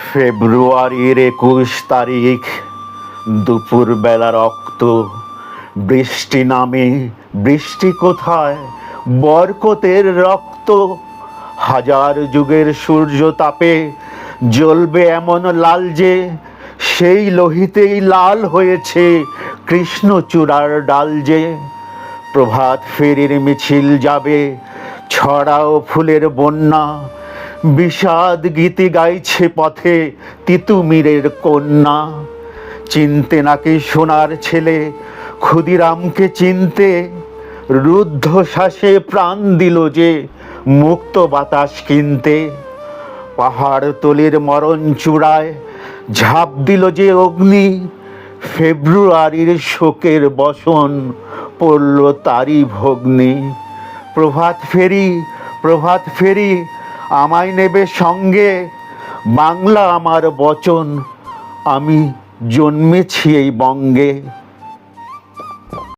ফেব্রুয়ারির 21 তারিখ, দুপুরবেলা রক্ত। বৃষ্টি নামে, বৃষ্টি কোথায়? বরকতের রক্ত। হাজার যুগের সূর্য তাপে জ্বলবে এমন লাল যে, সেই লোহিতেই লাল হয়েছে কৃষ্ণচূড়ার ডাল যে। প্রভাত ফেরির মিছিল যাবে, ছড়াও ফুলের বন্যা। বিষাদ গীতি গাইছে পথে তিতুমিরের কন্যা। চিনতে নাকি সোনার ছেলে ক্ষুদিরামকে চিনতে, রুদ্ধ শ্বাসে প্রাণ দিল যে মুক্ত বাতাস কিনতে। পাহাড়তলির মরণ চূড়ায় ঝাঁপ দিল যে অগ্নি, ফেব্রুয়ারির শোকের বসন পড়ল তারই ভগ্নি। প্রভাত ফেরি, প্রভাত ফেরি, আমায় নেবে সঙ্গে, বাংলা আমার বচন, আমি জন্মেছি এই বঙ্গে।